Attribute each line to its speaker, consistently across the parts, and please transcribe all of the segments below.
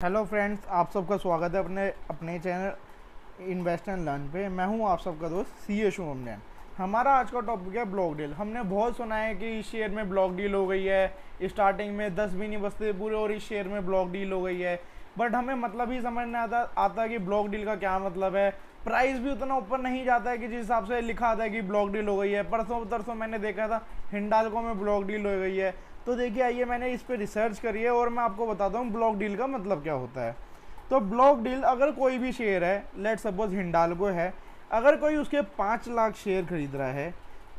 Speaker 1: Hello friends, आप सबका स्वागत है अपने अपने चैनल इन्वेस्ट एंड लर्न पे। मैं हूं आप सबका दोस्त सी शुभम जैन। हमारा आज का टॉपिक है ब्लॉक डील। हमने बहुत सुना है कि इस शेयर में ब्लॉक डील हो गई है, स्टार्टिंग में 10 भी नहीं बचते पूरे और इस शेयर में ब्लॉक डील हो गई है। बट हमें मतलब ही समझ नहीं आता कि ब्लॉक डील का क्या मतलब है। प्राइस भी उतना ऊपर नहीं जाता है कि जिस हिसाब से लिखा आता है कि ब्लॉक डील हो गई है। परसों तरसों मैंने देखा था हिंडाल्को में ब्लॉक डील हो गई है। तो देखिए, आइए मैंने इस पर रिसर्च करी है और मैं आपको बताता हूँ ब्लॉक डील का मतलब क्या होता है। तो ब्लॉक डील, अगर कोई भी शेयर है, लेट सपोज हिंडाल्को है, अगर कोई उसके 5 लाख शेयर खरीद रहा है,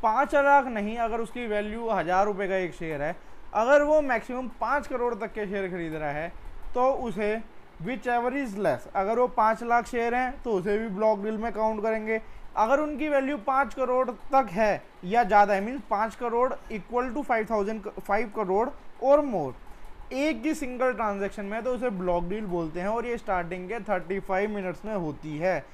Speaker 1: 5 लाख नहीं, अगर उसकी वैल्यू 1000 रुपये का एक शेयर है, अगर वो मैक्सिमम 5 करोड़ तक के शेयर खरीद रहा है तो उसे विच एवर इज लेस, अगर वो 5 लाख शेयर हैं तो उसे भी ब्लॉक डील में काउंट करेंगे। अगर उनकी वैल्यू 5 करोड़ तक है या ज़्यादा है, means 5 crore equal to 5 crore और मोर, एक ही सिंगल ट्रांजैक्शन में, तो उसे ब्लॉक डील बोलते हैं। और ये स्टार्टिंग के 35 मिनट्स में होती है।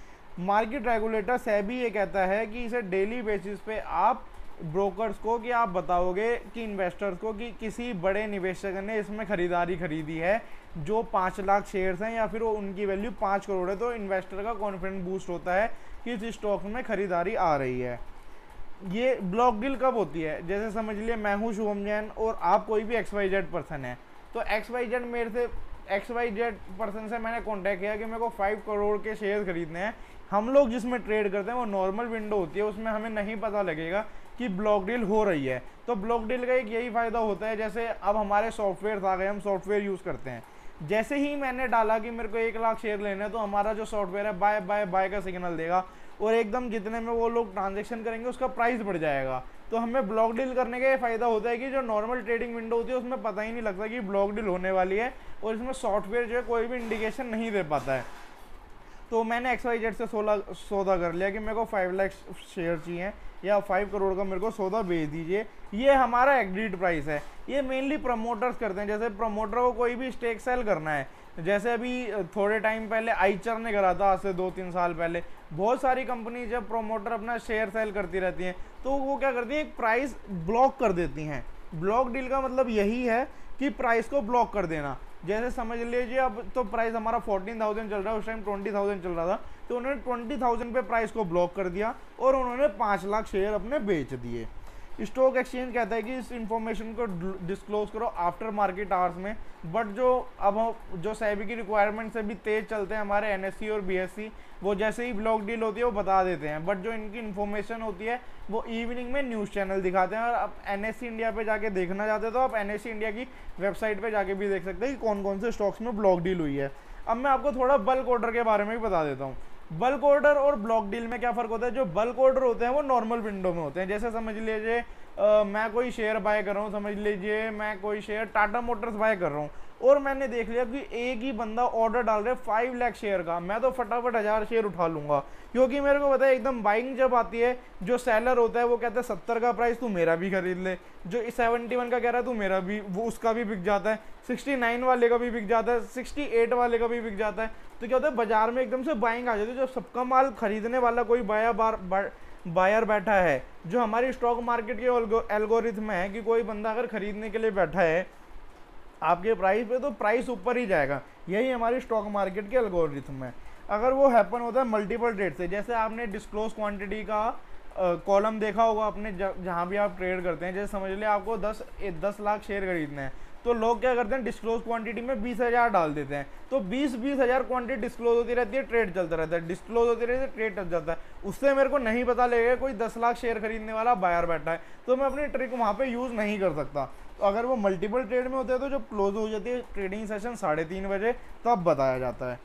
Speaker 1: मार्केट रेगुलेटर सेबी ये कहता है कि इसे डेली बेसिस पे आप ब्रोकर्स को, कि आप बताओगे कि इन्वेस्टर्स को कि किसी बड़े निवेशक ने इसमें खरीदारी खरीदी है जो 5 लाख शेयर्स हैं या फिर वो उनकी वैल्यू 5 करोड़ है, तो इन्वेस्टर का कॉन्फिडेंस बूस्ट होता है कि इस स्टॉक में खरीदारी आ रही है। ये ब्लॉक डील कब होती है? जैसे समझ लिए मैं हूँ शुभम जैन और आप कोई भी XYZ पर्सन है, तो XYZ मेरे से XYZ पर्सन से मैंने कांटेक्ट किया कि मेरे को 5 करोड़ के शेयर खरीदने हैं। हम लोग जिसमें ट्रेड करते हैं वो नॉर्मल विंडो होती है, उसमें हमें नहीं पता लगेगा कि ब्लॉक डील हो रही है। तो ब्लॉक डील का एक यही फ़ायदा होता है, जैसे अब हमारे सॉफ्टवेयर आ गए, हम सॉफ्टवेयर यूज़ करते हैं। जैसे ही मैंने डाला कि मेरे को 1 लाख शेयर लेने हैं, तो हमारा जो सॉफ्टवेयर है बाय बाय बाय का सिग्नल देगा और एकदम जितने में वो लोग ट्रांजेक्शन करेंगे उसका प्राइस बढ़ जाएगा। तो हमें ब्लॉक डील करने का ये फ़ायदा होता है कि जो नॉर्मल ट्रेडिंग विंडो होती है उसमें पता ही नहीं लगता कि ब्लॉक डील होने वाली है और इसमें सॉफ्टवेयर जो है कोई भी इंडिकेशन नहीं दे पाता है। तो मैंने XYZ से सौदा कर लिया कि मेरे को 5 लाख शेयर चाहिए या 5 करोड़ का मेरे को सौदा भेज दीजिए। ये हमारा एग्रीड प्राइस है। ये मेनली प्रमोटर्स करते हैं। जैसे प्रमोटर को कोई भी स्टेक सेल करना है, जैसे अभी थोड़े टाइम पहले आइचर ने करा था, आज से 2-3 साल पहले। बहुत सारी कंपनी जब प्रमोटर अपना शेयर सेल करती रहती हैं तो वो क्या करती है, एक प्राइस ब्लॉक कर देती हैं। ब्लॉक डील का मतलब यही है कि प्राइस को ब्लॉक कर देना। जैसे समझ लीजिए अब तो प्राइस हमारा 14,000 चल रहा है, उस टाइम 20,000 चल रहा था, तो उन्होंने 20,000 पे प्राइस को ब्लॉक कर दिया और उन्होंने 5 लाख शेयर अपने बेच दिए। स्टॉक एक्सचेंज कहता है कि इस इंफॉर्मेशन को डिस्क्लोज करो आफ्टर मार्केट आवर्स में। बट जो सेबी की रिक्वायरमेंट से भी तेज चलते हैं हमारे NSE और BSE, वो जैसे ही ब्लॉक डील होती है वो बता देते हैं। बट जो इनकी इन्फॉर्मेशन होती है वो इवनिंग में न्यूज़ चैनल दिखाते हैं। और आप NSE इंडिया पे जाके देखना चाहते हो तो आप NSE इंडिया की वेबसाइट पे जाके भी देख सकते हैं कि कौन कौन से स्टॉक्स में ब्लॉक डील हुई है। अब मैं आपको थोड़ा बल्क ऑर्डर के बारे में भी बता देता हूँ। बल्क ऑर्डर और ब्लॉक डील में क्या फ़र्क होता है? जो बल्क ऑर्डर होते हैं वो नॉर्मल विंडो में होते हैं। जैसे समझ लीजिए मैं कोई शेयर बाय कर रहा हूँ, समझ लीजिए मैं कोई शेयर टाटा मोटर्स बाय कर रहा हूँ और मैंने देख लिया कि एक ही बंदा ऑर्डर डाल रहा है 5 लाख शेयर का, मैं तो फटाफट 1000 शेयर उठा लूंगा, क्योंकि मेरे को पता है एकदम बाइंग जब आती है, जो सेलर होता है वो कहता है 70 का प्राइस तू मेरा भी खरीद ले, जो 71 का कह रहा है तू मेरा भी, वो उसका भी बिक जाता है, 69 वाले का भी बिक जाता है, 68 वाले का भी बिक जाता है। तो क्या होता है, बाजार में एकदम से बाइंग आ जाती है। जब सबका माल खरीदने वाला कोई बायर बैठा है, जो हमारी स्टॉक मार्केट के एल्गोरिथम है कि कोई बंदा अगर खरीदने के लिए बैठा है आपके प्राइस पे, तो प्राइस ऊपर ही जाएगा। यही हमारी स्टॉक मार्केट के एल्गोरिथम है। अगर वो हैपन होता है मल्टीपल ट्रेड से, जैसे आपने डिस्क्लोज क्वांटिटी का कॉलम देखा होगा अपने जहाँ भी आप ट्रेड करते हैं, जैसे समझ लिया आपको 10 लाख शेयर खरीदने हैं, तो लोग क्या करते हैं, डिस्क्लोज क्वांटिटी में 20,000 डाल देते हैं। तो 20,000 क्वांटिटी डिस्क्लोज होती रहती है, ट्रेड चलता रहता है, डिस्क्लोज होती रहती है, ट्रेड चल जाता है। उससे मेरे को नहीं पता लगेगा कोई 10 लाख शेयर खरीदने वाला बायर बैठा है, तो मैं अपनी ट्रिक वहाँ पे यूज़ नहीं कर सकता। तो अगर वो मल्टीपल ट्रेड में होते हैं तो जब क्लोज हो जाती है ट्रेडिंग सेशन 3:30 बजे, तब बताया जाता है।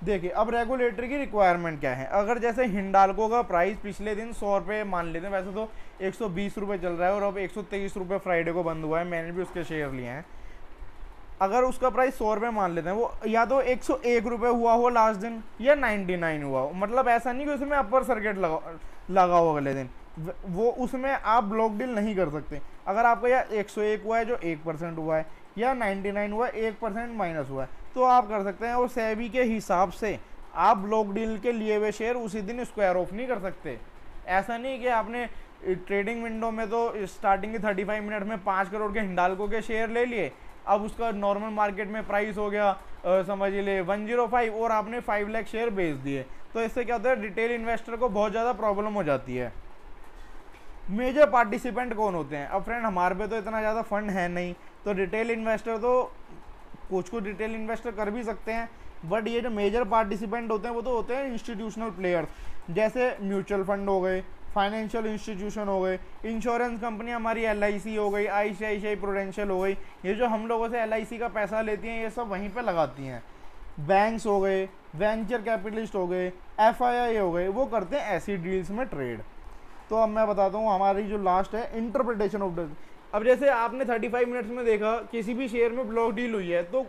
Speaker 1: देखिए अब रेगुलेटरी की रिक्वायरमेंट क्या है। अगर जैसे हिंडाल्को का प्राइस पिछले दिन 100 रुपये मान लेते हैं, वैसे तो 120 रुपये चल रहा है और अब 123 रुपये फ्राइडे को बंद हुआ है, मैंने भी उसके शेयर लिए हैं। अगर उसका प्राइस 100 रुपये मान लेते हैं, वो या तो 101 रुपये हुआ हो लास्ट दिन या 99 हुआ हो, मतलब ऐसा नहीं कि उसमें अपर सर्किट लगा हो अगले दिन, वो उसमें आप ब्लॉक डील नहीं कर सकते। अगर आपका या 101 हुआ है जो 1% हुआ है, या 99 हुआ 1% माइनस हुआ है, तो आप कर सकते हैं। और सेबी के हिसाब से आप ब्लॉक डील के लिए हुए शेयर उसी दिन स्क्वायर ऑफ नहीं कर सकते। ऐसा नहीं कि आपने ट्रेडिंग विंडो में तो स्टार्टिंग के 35 मिनट में 5 करोड़ के हिंडाल्को के शेयर ले लिए, अब उसका नॉर्मल मार्केट में प्राइस हो गया समझ ले 105 और आपने 5 लाख शेयर बेच दिए, तो इससे क्या होता है डिटेल इन्वेस्टर को बहुत ज़्यादा प्रॉब्लम हो जाती है। मेजर पार्टिसिपेंट कौन होते हैं? अब फ्रेंड हमारे पे तो इतना ज़्यादा फंड है नहीं, तो डिटेल इन्वेस्टर तो कुछ डिटेल इन्वेस्टर कर भी सकते हैं, बट ये जो मेजर पार्टिसिपेंट होते हैं वो तो होते हैं इंस्टीट्यूशनल प्लेयर्स, जैसे म्यूचुअल फंड हो गए, फाइनेंशियल इंस्टीट्यूशन हो गए, इंश्योरेंस कंपनी हमारी LIC हो गई, ICICI प्रूडेंशियल हो गई, ये जो हम लोगों से LIC का पैसा लेती हैं ये सब वहीं पे लगाती हैं। बैंक्स हो गए, वेंचर कैपिटलिस्ट हो गए, FII हो गए, वो करते हैं ऐसी डील्स में ट्रेड। तो अब मैं बताता हूँ हमारी जो लास्ट है इंटरप्रिटेशन ऑफ द। अब जैसे आपने 35 मिनट्स में देखा किसी भी शेयर में ब्लॉक डील हुई है, तो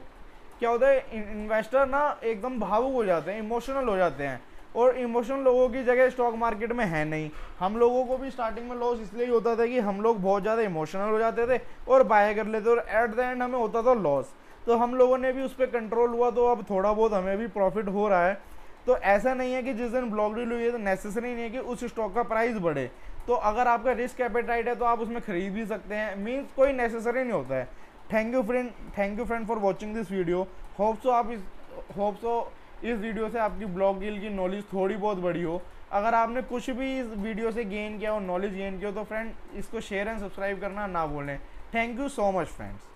Speaker 1: क्या होता है इन्वेस्टर ना एकदम भावुक हो जाते हैं, इमोशनल हो जाते हैं, और इमोशनल लोगों की जगह स्टॉक मार्केट में है नहीं। हम लोगों को भी स्टार्टिंग में लॉस इसलिए ही होता था कि हम लोग बहुत ज़्यादा इमोशनल हो जाते थे और बाय कर लेते, और एट द एंड हमें होता था लॉस। तो हम लोगों ने भी उस पर कंट्रोल हुआ, तो अब थोड़ा बहुत हमें भी प्रॉफिट हो रहा है। तो ऐसा नहीं है कि जिस दिन ब्लॉक डील हुई है तो नेसेसरी नहीं है कि उस स्टॉक का प्राइस बढ़े। तो अगर आपका रिस्क एपेटाइट है तो आप उसमें खरीद भी सकते हैं, मीन्स कोई नेसेसरी नहीं होता है। Thank you friend for watching this video. Hope so इस वीडियो से आपकी ब्लॉक डील की नॉलेज थोड़ी बहुत बढ़ी हो। अगर आपने कुछ भी इस वीडियो से गेन किया हो, नॉलेज गेन किया हो, तो फ्रेंड इसको शेयर एंड सब्सक्राइब करना ना भूलें। Thank you so much friends.